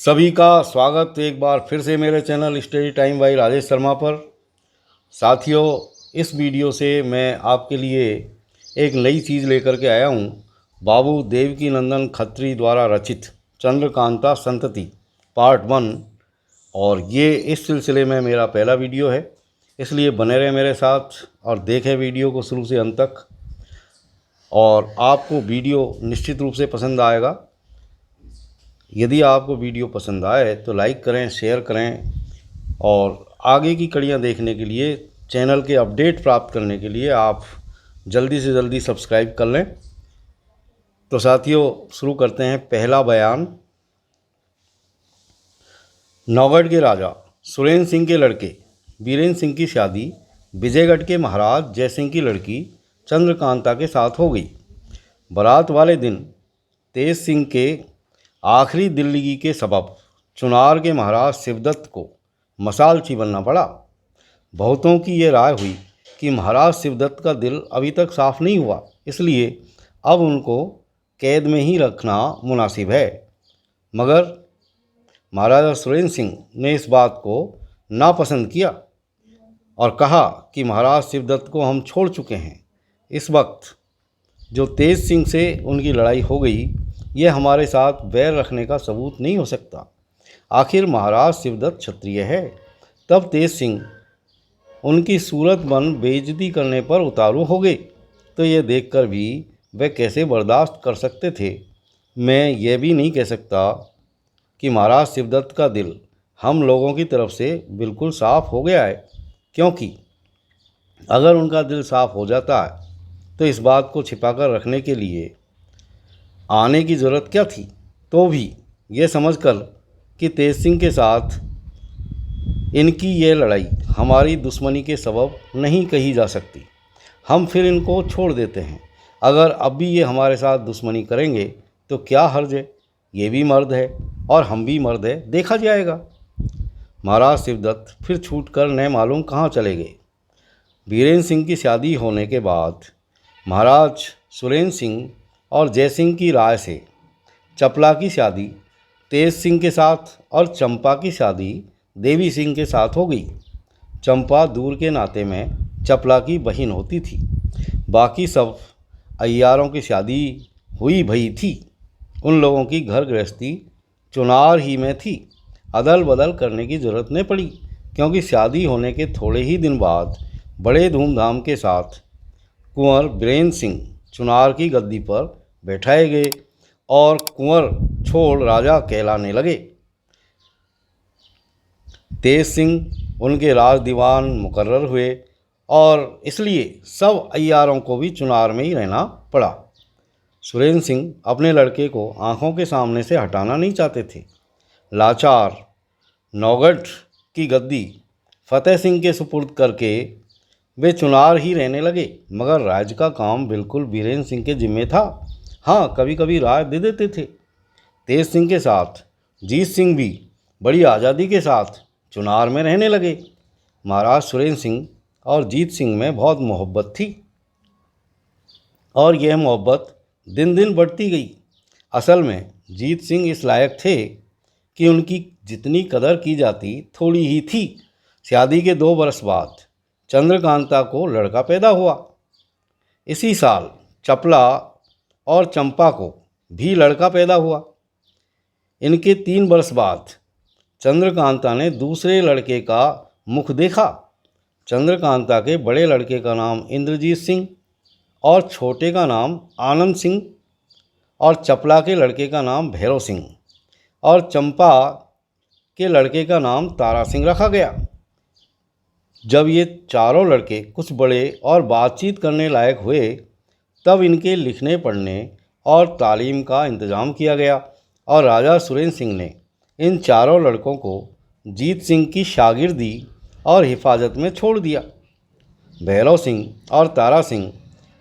सभी का स्वागत एक बार फिर से मेरे channel study time by Rajesh Sharma पर। साथियों, इस वीडियो से मैं आपके लिए एक नई चीज़ लेकर के आया हूँ। बाबू देवकीनंदन खत्री द्वारा रचित चंद्रकांता संतति पार्ट 1, और ये इस सिलसिले में मेरा पहला वीडियो है, इसलिए बने रहे मेरे साथ और देखें वीडियो को शुरू से अंत तक। और आपको वीडियो निश्चित रूप से पसंद आएगा। यदि आपको वीडियो पसंद आए तो लाइक करें, शेयर करें, और आगे की कड़ियाँ देखने के लिए, चैनल के अपडेट प्राप्त करने के लिए आप जल्दी से जल्दी सब्सक्राइब कर लें। तो साथियों, शुरू करते हैं। पहला बयान। नौगढ़ के राजा सुरेंद्र सिंह के लड़के बीरेंद्र सिंह की शादी विजयगढ़ के महाराज जयसिंह की लड़की चंद्रकांता के साथ हो गई। बारात वाले दिन तेज सिंह के आखिरी दिल्लगी के सबब चुनार के महाराज शिवदत्त को मसालची बनना पड़ा। बहुतों की ये राय हुई कि महाराज शिवदत्त का दिल अभी तक साफ नहीं हुआ, इसलिए अब उनको कैद में ही रखना मुनासिब है। मगर महाराजा सुरेंद्र सिंह ने इस बात को नापसंद किया और कहा कि महाराज शिवदत्त को हम छोड़ चुके हैं। इस वक्त जो तेज सिंह से उनकी लड़ाई हो गई, यह हमारे साथ बैर रखने का सबूत नहीं हो सकता। आखिर महाराज शिवदत्त क्षत्रिय है। तब तेज सिंह उनकी सूरत बन बेइज्जती करने पर उतारू हो गए, तो ये देखकर भी वे कैसे बर्दाश्त कर सकते थे। मैं ये भी नहीं कह सकता कि महाराज शिवदत्त का दिल हम लोगों की तरफ से बिल्कुल साफ़ हो गया है, क्योंकि अगर उनका दिल साफ़ हो जाता है तो इस बात को छिपाकर रखने के लिए आने की ज़रूरत क्या थी। तो भी ये समझकर कि तेज सिंह के साथ इनकी ये लड़ाई हमारी दुश्मनी के सबब नहीं कही जा सकती, हम फिर इनको छोड़ देते हैं। अगर अब भी ये हमारे साथ दुश्मनी करेंगे तो क्या हर्ज है, ये भी मर्द है और हम भी मर्द है, देखा जाएगा। महाराज शिवदत्त फिर छूट कर न मालूम कहाँ चले गए। बीरेंद्र सिंह की शादी होने के बाद महाराज सुरेंद्र सिंह और जयसिंह की राय से चपला की शादी तेज सिंह के साथ और चंपा की शादी देवी सिंह के साथ हो गई। चंपा दूर के नाते में चपला की बहन होती थी। बाकी सब अय्यारों की शादी हुई भई थी। उन लोगों की घर गृहस्थी चुनार ही में थी। अदल बदल करने की ज़रूरत नहीं पड़ी, क्योंकि शादी होने के थोड़े ही दिन बाद बड़े धूमधाम के साथ कुंवर बीरेंद्र सिंह चुनार की गद्दी पर बैठाए गए और कुंवर छोड़ राजा कहलाने लगे। तेज सिंह उनके राज दीवान मुकर्रर हुए और इसलिए सब अय्यारों को भी चुनार में ही रहना पड़ा। सुरेंद्र सिंह अपने लड़के को आंखों के सामने से हटाना नहीं चाहते थे। लाचार नौगढ़ की गद्दी फतेह सिंह के सुपुर्द करके वे चुनार ही रहने लगे। मगर राज का काम बिल्कुल बीरेंद्र सिंह के जिम्मे था। हाँ, कभी कभी राय दे देते थे। तेज सिंह के साथ जीत सिंह भी बड़ी आज़ादी के साथ चुनार में रहने लगे। महाराज सुरेंद्र सिंह और जीत सिंह में बहुत मोहब्बत थी और यह मोहब्बत दिन दिन बढ़ती गई। असल में जीत सिंह इस लायक थे कि उनकी जितनी कदर की जाती थोड़ी ही थी। शादी के 2 बरस बाद चंद्रकांता को लड़का पैदा हुआ। इसी साल चपला और चंपा को भी लड़का पैदा हुआ। इनके 3 बरस बाद चंद्रकांता ने दूसरे लड़के का मुख देखा। चंद्रकांता के बड़े लड़के का नाम इंद्रजीत सिंह और छोटे का नाम आनंद सिंह, और चपला के लड़के का नाम भैरव सिंह, और चंपा के लड़के का नाम तारा सिंह रखा गया। जब ये चारों लड़के कुछ बड़े और बातचीत करने लायक हुए, तब इनके लिखने पढ़ने और तालीम का इंतज़ाम किया गया और राजा सुरेंद्र सिंह ने इन चारों लड़कों को जीत सिंह की शागिर्दी और हिफाजत में छोड़ दिया। भैरव सिंह और तारा सिंह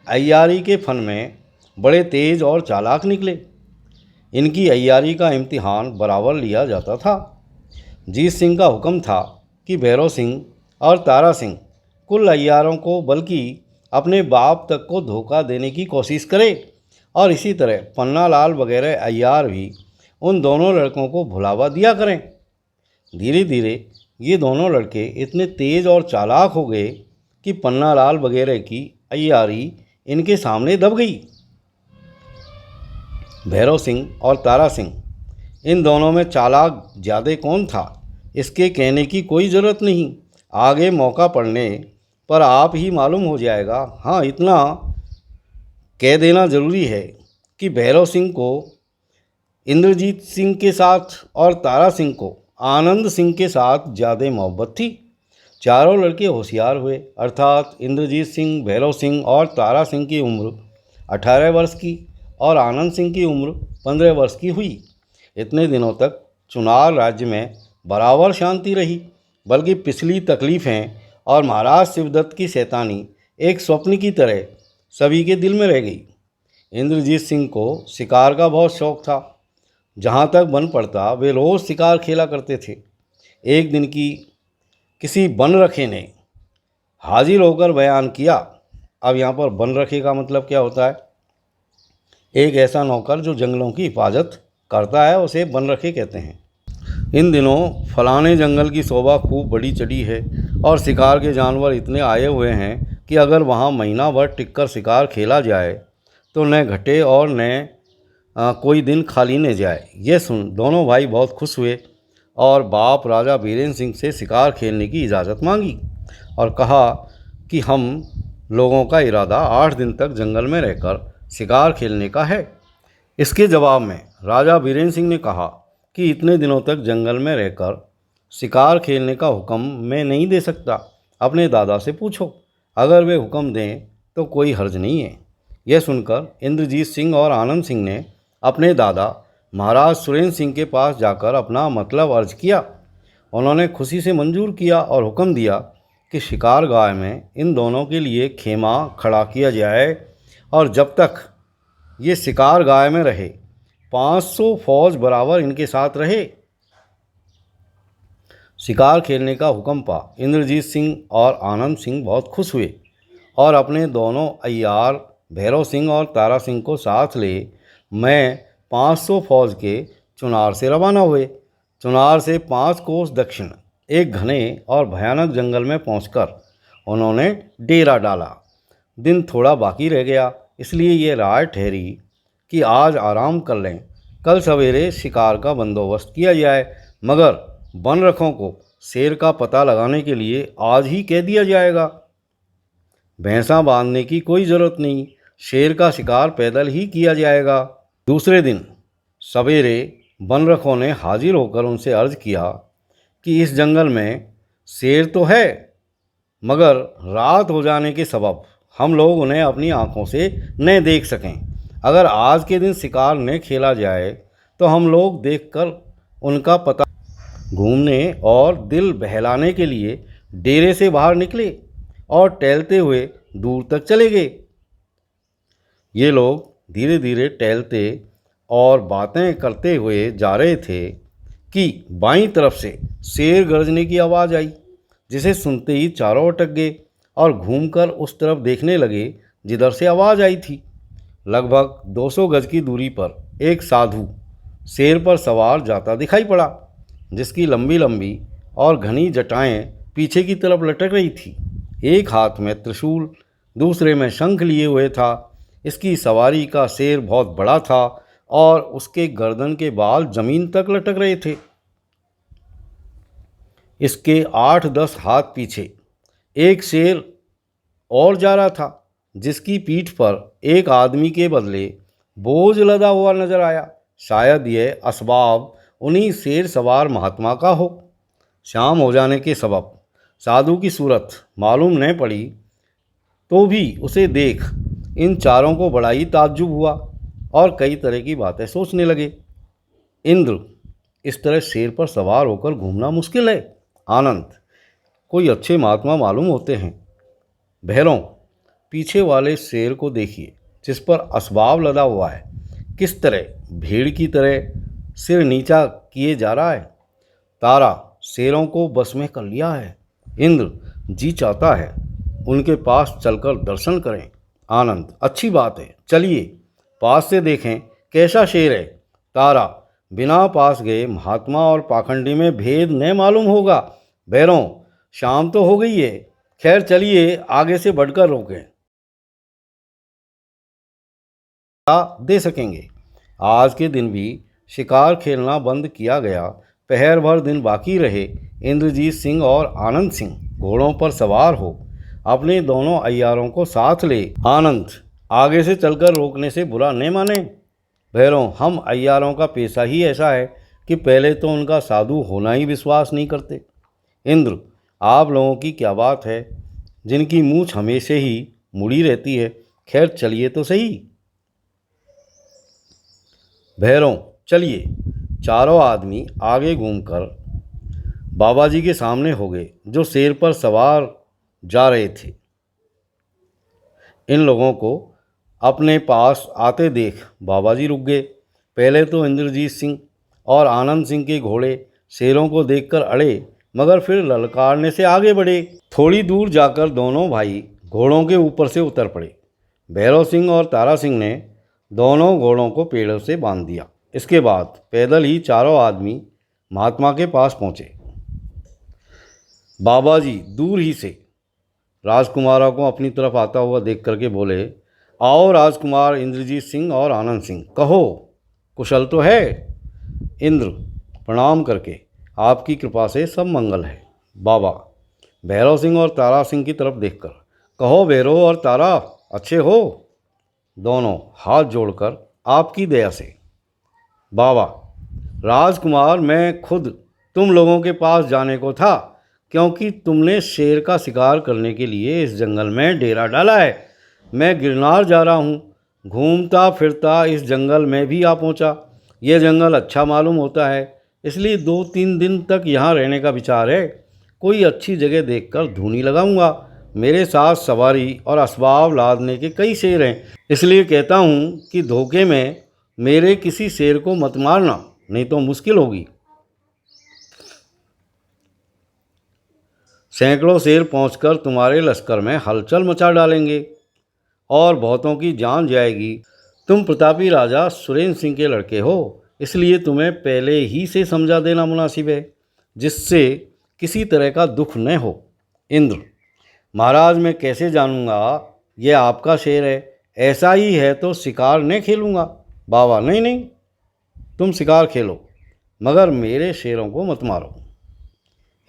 अय्यारी के फन में बड़े तेज और चालाक निकले। इनकी अय्यारी का इम्तिहान बराबर लिया जाता था। जीत सिंह का हुक्म था कि भैरव सिंह और तारा सिंह कुल अय्यारों को, बल्कि अपने बाप तक को धोखा देने की कोशिश करे, और इसी तरह पन्ना लाल वगैरह अय्यार भी उन दोनों लड़कों को भुलावा दिया करें। धीरे धीरे ये दोनों लड़के इतने तेज और चालाक हो गए कि पन्नालाल वगैरह की अय्यारी इनके सामने दब गई। भैरव सिंह और तारा सिंह, इन दोनों में चालाक ज़्यादा कौन था इसके कहने की कोई ज़रूरत नहीं, आगे मौका पड़ने पर आप ही मालूम हो जाएगा। हाँ, इतना कह देना ज़रूरी है कि भैरव सिंह को इंद्रजीत सिंह के साथ और तारा सिंह को आनंद सिंह के साथ ज़्यादा मोहब्बत थी। चारों लड़के होशियार हुए, अर्थात इंद्रजीत सिंह, भैरव सिंह और तारा सिंह की उम्र 18 वर्ष की और आनंद सिंह की उम्र 15 वर्ष की हुई। इतने दिनों तक चुनार राज्य में बराबर शांति रही, बल्कि पिछली तकलीफ़ें और महाराज शिवदत्त की शैतानी एक स्वप्न की तरह सभी के दिल में रह गई। इंद्रजीत सिंह को शिकार का बहुत शौक़ था। जहाँ तक बन पड़ता वे रोज़ शिकार खेला करते थे। एक दिन की किसी बन रखे ने हाजिर होकर बयान किया। अब यहाँ पर बन रखे का मतलब क्या होता है? एक ऐसा नौकर जो जंगलों की हिफाजत करता है, उसे बन रखे कहते हैं। इन दिनों फलाने जंगल की शोभा खूब बड़ी चढ़ी है और शिकार के जानवर इतने आए हुए हैं कि अगर वहाँ महीना भर टिककर शिकार खेला जाए तो न घटे और न कोई दिन खाली न जाए। ये सुन दोनों भाई बहुत खुश हुए और बाप राजा बीरेंद्र सिंह से शिकार खेलने की इजाज़त मांगी और कहा कि हम लोगों का इरादा 8 दिन तक जंगल में रहकर शिकार खेलने का है। इसके जवाब में राजा बीरेंद्र सिंह ने कहा कि इतने दिनों तक जंगल में रहकर शिकार खेलने का हुक्म मैं नहीं दे सकता, अपने दादा से पूछो, अगर वे हुक्म दें तो कोई हर्ज नहीं है। यह सुनकर इंद्रजीत सिंह और आनंद सिंह ने अपने दादा महाराज सुरेंद्र सिंह के पास जाकर अपना मतलब अर्ज किया। उन्होंने खुशी से मंजूर किया और हुक्म दिया कि शिकार गाह में इन दोनों के लिए खेमा खड़ा किया जाए और जब तक ये शिकार गाह में रहे 500 फौज बराबर इनके साथ रहे। शिकार खेलने का हुक्म पा इंद्रजीत सिंह और आनंद सिंह बहुत खुश हुए और अपने दोनों अय्यार भैरव सिंह और तारा सिंह को साथ ले मैं 500 फौज के चुनार से रवाना हुए। चुनार से 5 कोस दक्षिण एक घने और भयानक जंगल में पहुंचकर उन्होंने डेरा डाला। दिन थोड़ा बाकी रह गया, इसलिए ये राय ठहरी कि आज आराम कर लें, कल सवेरे शिकार का बंदोबस्त किया जाए, मगर वन रखों को शेर का पता लगाने के लिए आज ही कह दिया जाएगा। भैंसा बांधने की कोई ज़रूरत नहीं, शेर का शिकार पैदल ही किया जाएगा। दूसरे दिन सवेरे वन रखों ने हाजिर होकर उनसे अर्ज़ किया कि इस जंगल में शेर तो है, मगर रात हो जाने के सबब हम लोग उन्हें अपनी आँखों से न देख सकें। अगर आज के दिन शिकार न खेला जाए तो हम लोग देखकर उनका पता घूमने और दिल बहलाने के लिए डेरे से बाहर निकले और टहलते हुए दूर तक चले गए। ये लोग धीरे धीरे टहलते और बातें करते हुए जा रहे थे कि बाईं तरफ से शेर गरजने की आवाज़ आई, जिसे सुनते ही चारों अटक गए और घूमकर उस तरफ देखने लगे जिधर से आवाज़ आई थी। लगभग 200 गज की दूरी पर एक साधु शेर पर सवार जाता दिखाई पड़ा, जिसकी लंबी लंबी और घनी जटाएं पीछे की तरफ लटक रही थी। एक हाथ में त्रिशूल, दूसरे में शंख लिए हुए था। इसकी सवारी का शेर बहुत बड़ा था और उसके गर्दन के बाल जमीन तक लटक रहे थे। इसके 8-10 हाथ पीछे एक शेर और जा रहा था, जिसकी पीठ पर एक आदमी के बदले बोझ लदा हुआ नजर आया। शायद यह असबाब उन्हीं शेर सवार महात्मा का हो। शाम हो जाने के सबब साधु की सूरत मालूम न पड़ी, तो भी उसे देख इन चारों को बड़ा ही ताज्जुब हुआ और कई तरह की बातें सोचने लगे। इंद्र, इस तरह शेर पर सवार होकर घूमना मुश्किल है। आनंद, कोई अच्छे महात्मा मालूम होते हैं। भैरव, पीछे वाले शेर को देखिए जिस पर असबाब लदा हुआ है, किस तरह भीड़ की तरह सिर नीचा किए जा रहा है। तारा, शेरों को बस में कर लिया है। इंद्र, जी चाहता है उनके पास चलकर दर्शन करें। आनंद, अच्छी बात है, चलिए पास से देखें कैसा शेर है। तारा, बिना पास गए महात्मा और पाखंडी में भेद न मालूम होगा। भैरों, शाम तो हो गई है, खैर चलिए आगे से बढ़कर रोकें, दे सकेंगे। आज के दिन भी शिकार खेलना बंद किया गया। पहर भर दिन बाकी रहे। इंद्रजीत सिंह और आनंद सिंह घोड़ों पर सवार हो अपने दोनों अय्यारों को साथ ले। आनंद, आगे से चलकर रोकने से बुरा नहीं माने। भैरों, हम अय्यारों का पेशा ही ऐसा है कि पहले तो उनका साधु होना ही विश्वास नहीं करते। इंद्र, आप लोगों की क्या बात है, जिनकी मूछ हमेशा ही मुड़ी रहती है। खैर चलिए तो सही। भैरों, चलिए। चारों आदमी आगे घूमकर बाबा जी के सामने हो गए, जो शेर पर सवार जा रहे थे। इन लोगों को अपने पास आते देख बाबा जी रुक गए। पहले तो इंद्रजीत सिंह और आनंद सिंह के घोड़े शेरों को देखकर अड़े, मगर फिर ललकारने से आगे बढ़े। थोड़ी दूर जाकर दोनों भाई घोड़ों के ऊपर से उतर पड़े। भैरव सिंह और तारा सिंह ने दोनों घोड़ों को पेड़ों से बांध दिया। इसके बाद पैदल ही चारों आदमी महात्मा के पास पहुँचे। बाबा जी दूर ही से राजकुमारों को अपनी तरफ आता हुआ देख करके बोले, आओ राजकुमार इंद्रजीत सिंह और आनंद सिंह, कहो कुशल तो है। इंद्र प्रणाम करके, आपकी कृपा से सब मंगल है। बाबा भैरव सिंह और तारा सिंह की तरफ देखकर, कहो भैरव और तारा, अच्छे हो। दोनों हाथ जोड़कर, आपकी दया से। बाबा राजकुमार, मैं खुद तुम लोगों के पास जाने को था, क्योंकि तुमने शेर का शिकार करने के लिए इस जंगल में डेरा डाला है। मैं गिरनार जा रहा हूँ, घूमता फिरता इस जंगल में भी आ पहुँचा। यह जंगल अच्छा मालूम होता है, इसलिए 2-3 दिन तक यहाँ रहने का विचार है। कोई अच्छी जगह देखकर धूनी लगाऊंगा। मेरे साथ सवारी और असबाब लादने के कई शेर हैं, इसलिए कहता हूँ कि धोखे में मेरे किसी शेर को मत मारना, नहीं तो मुश्किल होगी। सैकड़ों शेर पहुंचकर तुम्हारे लश्कर में हलचल मचा डालेंगे और बहुतों की जान जाएगी। तुम प्रतापी राजा सुरेंद्र सिंह के लड़के हो, इसलिए तुम्हें पहले ही से समझा देना मुनासिब है, जिससे किसी तरह का दुख न हो। इंद्र, महाराज मैं कैसे जानूंगा यह आपका शेर है? ऐसा ही है तो शिकार न खेलूँगा। बाबा नहीं नहीं, तुम शिकार खेलो, मगर मेरे शेरों को मत मारो।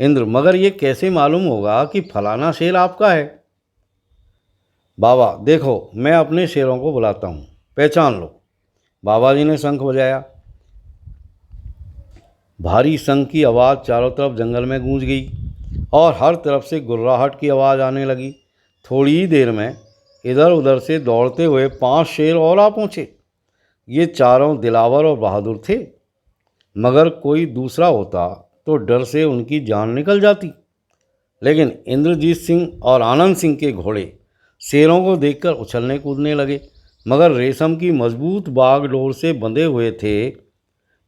इंद्र, मगर ये कैसे मालूम होगा कि फलाना शेर आपका है? बाबा देखो, मैं अपने शेरों को बुलाता हूँ, पहचान लो। बाबा जी ने शंख बजाया। भारी शंख की आवाज़ चारों तरफ जंगल में गूंज गई और हर तरफ से गुर्राहट की आवाज़ आने लगी। थोड़ी ही देर में इधर उधर से दौड़ते हुए 5 शेर और आ पहुँचे। ये चारों दिलावर और बहादुर थे, मगर कोई दूसरा होता तो डर से उनकी जान निकल जाती। लेकिन इंद्रजीत सिंह और आनंद सिंह के घोड़े शेरों को देखकर उछलने कूदने लगे, मगर रेशम की मजबूत बागडोर से बंधे हुए थे,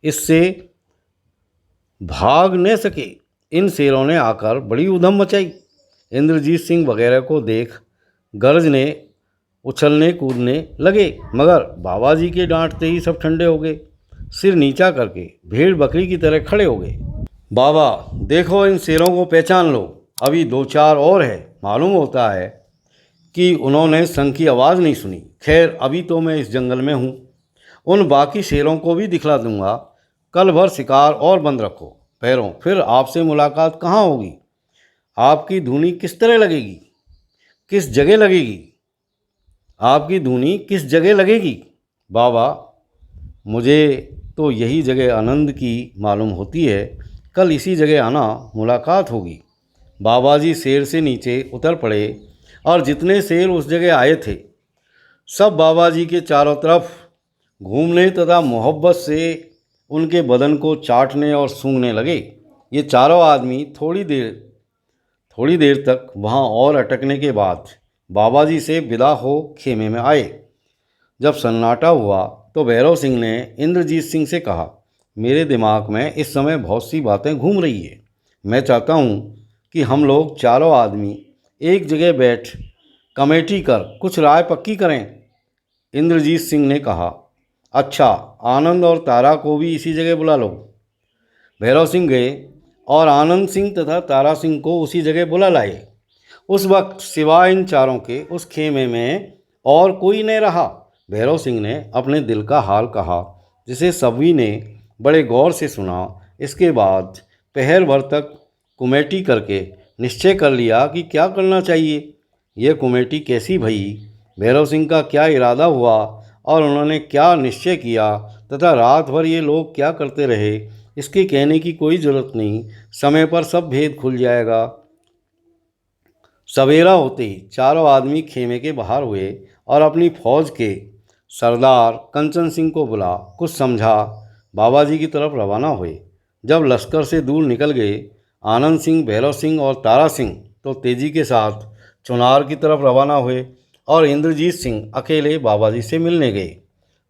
इससे भाग न सके। इन शेरों ने आकर बड़ी उधम मचाई। इंद्रजीत सिंह वगैरह को देख गरजने उछलने कूदने लगे, मगर बाबा जी के डांटते ही सब ठंडे हो गए। सिर नीचा करके भेड़ बकरी की तरह खड़े हो गए। बाबा देखो, इन शेरों को पहचान लो। अभी 2-4 और है, मालूम होता है कि उन्होंने शंख की आवाज़ नहीं सुनी। खैर अभी तो मैं इस जंगल में हूँ, उन बाकी शेरों को भी दिखला दूंगा। कल भर शिकार और बंद रखो। भैरों, फिर आपसे मुलाकात कहाँ होगी? आपकी धुनी किस तरह लगेगी, किस जगह लगेगी? आपकी धुनी किस जगह लगेगी? बाबा मुझे तो यही जगह आनंद की मालूम होती है। कल इसी जगह आना, मुलाकात होगी। बाबा जी शेर से नीचे उतर पड़े और जितने शेर उस जगह आए थे सब बाबा जी के चारों तरफ घूमने तथा मोहब्बत से उनके बदन को चाटने और सूंघने लगे। ये चारों आदमी थोड़ी देर तक वहाँ और अटकने के बाद बाबा जी से विदा हो खेमे में आए। जब सन्नाटा हुआ तो भैरव सिंह ने इंद्रजीत सिंह से कहा, मेरे दिमाग में इस समय बहुत सी बातें घूम रही है। मैं चाहता हूँ कि हम लोग चारों आदमी एक जगह बैठ कमेटी कर कुछ राय पक्की करें। इंद्रजीत सिंह ने कहा, अच्छा, आनंद और तारा को भी इसी जगह बुला लो। भैरव सिंह गए और आनंद सिंह तथा तारा सिंह को उसी जगह बुला लाए। उस वक्त सिवाय इन चारों के उस खेमे में और कोई नहीं रहा। भैरव सिंह ने अपने दिल का हाल कहा, जिसे सभी ने बड़े गौर से सुना। इसके बाद पहर भर तक कुमेटी करके निश्चय कर लिया कि क्या करना चाहिए। यह कुमेटी कैसी भई, भैरव सिंह का क्या इरादा हुआ और उन्होंने क्या निश्चय किया तथा रात भर ये लोग क्या करते रहे, इसके कहने की कोई ज़रूरत नहीं। समय पर सब भेद खुल जाएगा। सवेरा होते ही चारों आदमी खेमे के बाहर हुए और अपनी फौज के सरदार कंचन सिंह को बुला कुछ समझा बाबा जी की तरफ रवाना हुए। जब लश्कर से दूर निकल गए, आनंद सिंह, भैरव सिंह और तारा सिंह तो तेजी के साथ चुनार की तरफ रवाना हुए और इंद्रजीत सिंह अकेले बाबा जी से मिलने गए।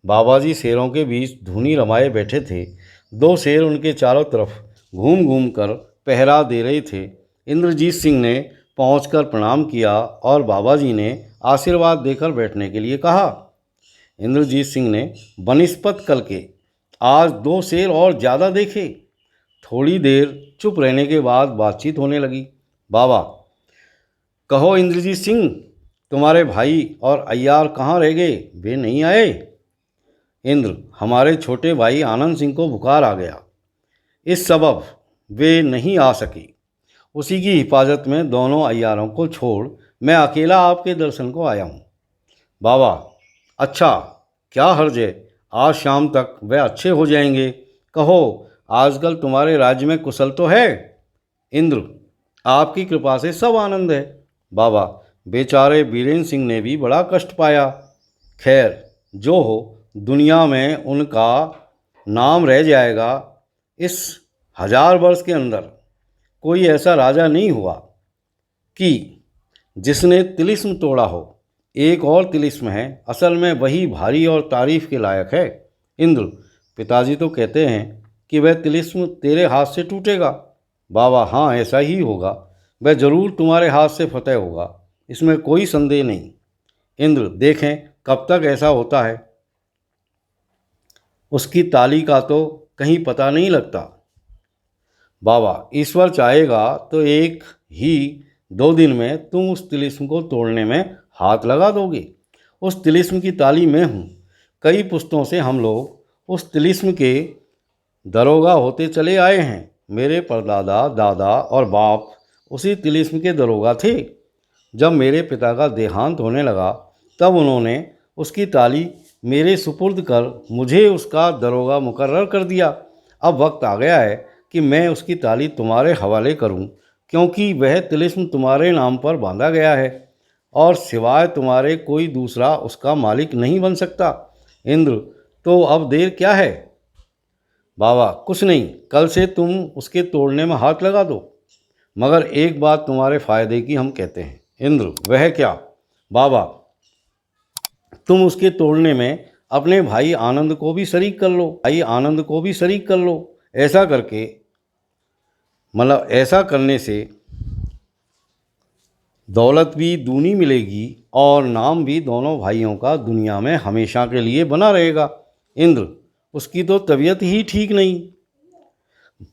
बाबा जी शेरों के बीच धूनी रमाए बैठे थे। दो शेर उनके चारों तरफ घूम घूम कर पहरा दे रहे थे। इंद्रजीत सिंह ने पहुंचकर प्रणाम किया और बाबा जी ने आशीर्वाद देकर बैठने के लिए कहा। इंद्रजीत सिंह ने बनिस्पत कल के आज दो शेर और ज़्यादा देखे। थोड़ी देर चुप रहने के बाद बातचीत होने लगी। बाबा, कहो इंद्रजीत सिंह, तुम्हारे भाई और अय्यार कहाँ रह गए? वे नहीं आए? इंद्र, हमारे छोटे भाई आनंद सिंह को बुखार आ गया, इस सबब वे नहीं आ सके। उसी की हिफाजत में दोनों अय्यारों को छोड़ मैं अकेला आपके दर्शन को आया हूँ। बाबा, अच्छा, क्या हर्ज है? आज शाम तक वे अच्छे हो जाएंगे। कहो, आजकल तुम्हारे राज्य में कुशल तो है? इंद्र, आपकी कृपा से सब आनंद है। बाबा, बेचारे बीरेंद्र सिंह ने भी बड़ा कष्ट पाया। खैर, जो हो, दुनिया में उनका नाम रह जाएगा। इस 1000 वर्ष के अंदर कोई ऐसा राजा नहीं हुआ कि जिसने तिलिस्म तोड़ा हो। एक और तिलिस्म है, असल में वही भारी और तारीफ के लायक है। इंद्र, पिताजी तो कहते हैं कि वह तिलिस्म तेरे हाथ से टूटेगा। बाबा, हाँ, ऐसा ही होगा। वह जरूर तुम्हारे हाथ से फतेह होगा, इसमें कोई संदेह नहीं। इंद्र, देखें कब तक ऐसा होता है। उसकी ताली का तो कहीं पता नहीं लगता। बाबा, ईश्वर चाहेगा तो एक ही 2 दिन में तुम उस तिलिस्म को तोड़ने में हाथ लगा दोगे। उस तिलिस्म की ताली मैं हूँ। कई पुश्तों से हम लोग उस तिलिस्म के दरोगा होते चले आए हैं। मेरे परदादा, दादा और बाप उसी तिलिस्म के दरोगा थे। जब मेरे पिता का देहांत होने लगा, तब उन्होंने उसकी ताली मेरे सुपुर्द कर मुझे उसका दरोगा मुकर्रर कर दिया। अब वक्त आ गया है कि मैं उसकी ताली तुम्हारे हवाले करूं, क्योंकि वह तिलिस्म तुम्हारे नाम पर बांधा गया है और सिवाय तुम्हारे कोई दूसरा उसका मालिक नहीं बन सकता। इंद्र, तो अब देर क्या है? बाबा, कुछ नहीं, कल से तुम उसके तोड़ने में हाथ लगा दो। मगर एक बात तुम्हारे फायदे की हम कहते हैं। इंद्र, वह क्या? बाबा, तुम उसके तोड़ने में अपने भाई आनंद को भी शरीक कर लो। ऐसा करके ऐसा करने से दौलत भी दूनी मिलेगी और नाम भी दोनों भाइयों का दुनिया में हमेशा के लिए बना रहेगा। इंद्र, उसकी तो तबीयत ही ठीक नहीं।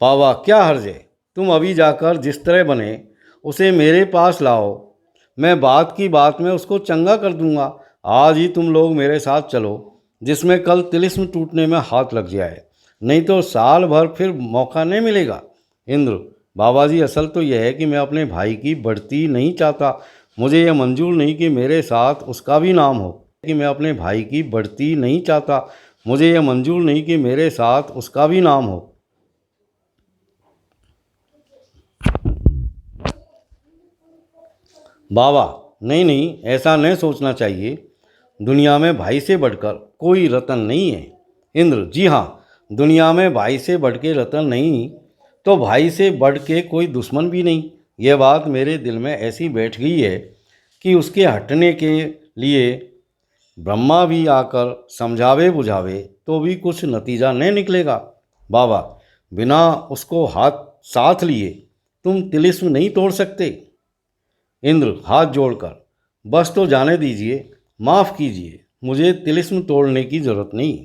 बाबा, क्या हर्ज है? तुम अभी जाकर जिस तरह बने उसे मेरे पास लाओ। मैं बात की बात में उसको चंगा कर दूंगा। आज ही तुम लोग मेरे साथ चलो, जिसमें कल तिलिस्म टूटने में हाथ लग जाए, नहीं तो साल भर फिर मौका नहीं मिलेगा। इंद्र, बाबा जी, असल तो यह है कि मैं अपने भाई की बढ़ती नहीं चाहता। मुझे यह मंजूर नहीं कि मेरे साथ उसका भी नाम हो। मुझे यह मंजूर नहीं कि मेरे साथ उसका भी नाम हो। बाबा, नहीं नहीं, ऐसा नहीं सोचना चाहिए। दुनिया में भाई से बढ़कर कोई रतन नहीं है। इंद्र, जी हाँ, दुनिया में भाई से बढ़ के रतन नहीं, तो भाई से बढ़ के कोई दुश्मन भी नहीं। यह बात मेरे दिल में ऐसी बैठ गई है कि उसके हटने के लिए ब्रह्मा भी आकर समझावे बुझावे तो भी कुछ नतीजा नहीं निकलेगा। बाबा, बिना उसको साथ लिए तुम तिलिस्म नहीं तोड़ सकते। इंद्र, हाथ जोड़कर, बस तो जाने दीजिए, माफ़ कीजिए, मुझे तिलिस्म तोड़ने की ज़रूरत नहीं।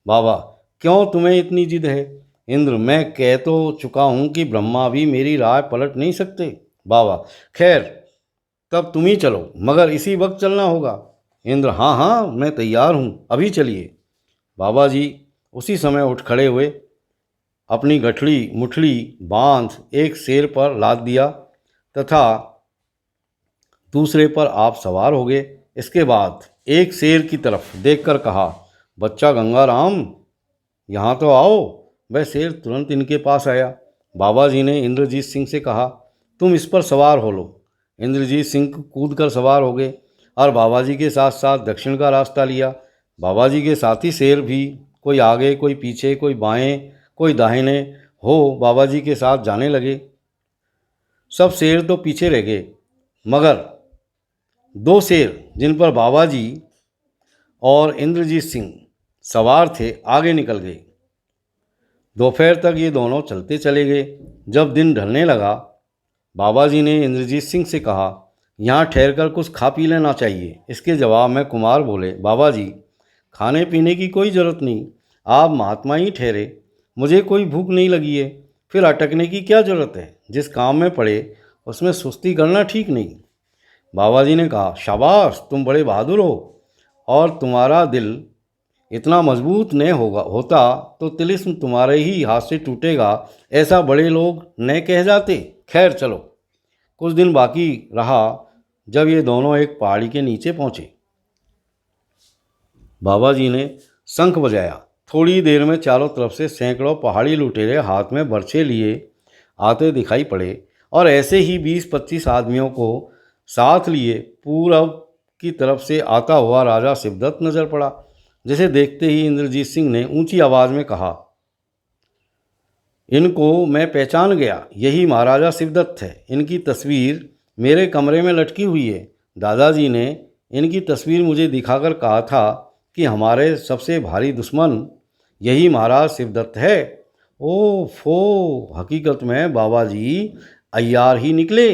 बाबा, क्यों तुम्हें इतनी जिद है? इंद्र, मैं कह तो चुका हूँ कि ब्रह्मा भी मेरी राय पलट नहीं सकते। बाबा, खैर तब तुम ही चलो, मगर इसी वक्त चलना होगा। इंद्र, हाँ हाँ, मैं तैयार हूँ, अभी चलिए। बाबा जी उसी समय उठ खड़े हुए, अपनी गठड़ी मुठड़ी बांध एक शेर पर लाद दिया तथा दूसरे पर आप सवार हो गए। इसके बाद एक शेर की तरफ देखकर कहा, बच्चा गंगाराम, यहाँ तो आओ। वह शेर तुरंत इनके पास आया। बाबा जी ने इंद्रजीत सिंह से कहा, तुम इस पर सवार हो लो। इंद्रजीत सिंह कूद कर सवार हो गए और बाबा जी के साथ साथ दक्षिण का रास्ता लिया। बाबा जी के साथी शेर भी कोई आगे, कोई पीछे, कोई बाएं, कोई दाहिने हो बाबा जी के साथ जाने लगे। सब शेर तो पीछे रह गए, मगर दो शेर जिन पर बाबा जी और इंद्रजीत सिंह सवार थे आगे निकल गए। दोपहर तक ये दोनों चलते चले गए। जब दिन ढलने लगा, बाबा जी ने इंद्रजीत सिंह से कहा, यहाँ ठहरकर कुछ खा पी लेना चाहिए। इसके जवाब में कुमार बोले, बाबा जी, खाने पीने की कोई ज़रूरत नहीं, आप महात्मा ही ठहरे, मुझे कोई भूख नहीं लगी है, फिर अटकने की क्या ज़रूरत है? जिस काम में पड़े उसमें सुस्ती करना ठीक नहीं। बाबा जी ने कहा, शाबाश, तुम बड़े बहादुर हो, और तुम्हारा दिल इतना मजबूत न होता तो तिलिस्म तुम्हारे ही हाथ से टूटेगा, ऐसा बड़े लोग न कह जाते। खैर चलो। कुछ दिन बाकी रहा। जब ये दोनों एक पहाड़ी के नीचे पहुँचे, बाबा जी ने शंख बजाया। थोड़ी देर में चारों तरफ से सैकड़ों पहाड़ी लुटेरे हाथ में बर्छे लिए आते दिखाई पड़े, और ऐसे ही 20-25 आदमियों को साथ लिए पूरब की तरफ से आता हुआ राजा शिवदत्त नजर पड़ा। जिसे देखते ही इंद्रजीत सिंह ने ऊंची आवाज में कहा, इनको मैं पहचान गया, यही महाराजा शिवदत्त है। इनकी तस्वीर मेरे कमरे में लटकी हुई है। दादाजी ने इनकी तस्वीर मुझे दिखाकर कहा था कि हमारे सबसे भारी दुश्मन यही महाराज शिवदत्त है। ओ फो, हकीकत में बाबा जी अय्यार ही निकले।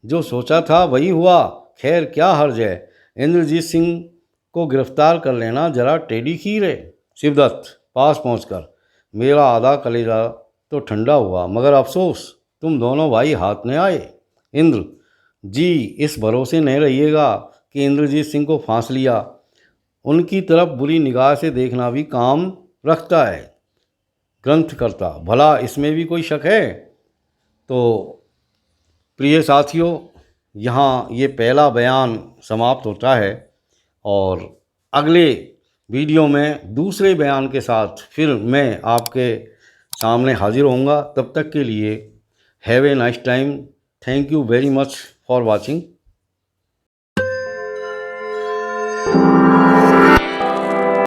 जो सोचा था वही हुआ। खैर क्या हर्ज है, इंद्रजीत सिंह को गिरफ्तार कर लेना जरा टेढ़ी खीर है। शिवदत्त पास पहुंचकर, मेरा आधा कलेजा तो ठंडा हुआ, मगर अफसोस तुम दोनों भाई हाथ में आए। इंद्र जी इस भरोसे नहीं रहिएगा कि इंद्रजीत सिंह को फांस लिया। उनकी तरफ बुरी निगाह से देखना भी काम रखता है ग्रंथकर्ता, भला इसमें भी कोई शक है? तो प्रिय साथियों, यहाँ ये पहला बयान समाप्त होता है, और अगले वीडियो में दूसरे बयान के साथ फिर मैं आपके सामने हाजिर होऊंगा। तब तक के लिए have a nice time. Thank you very much for watching.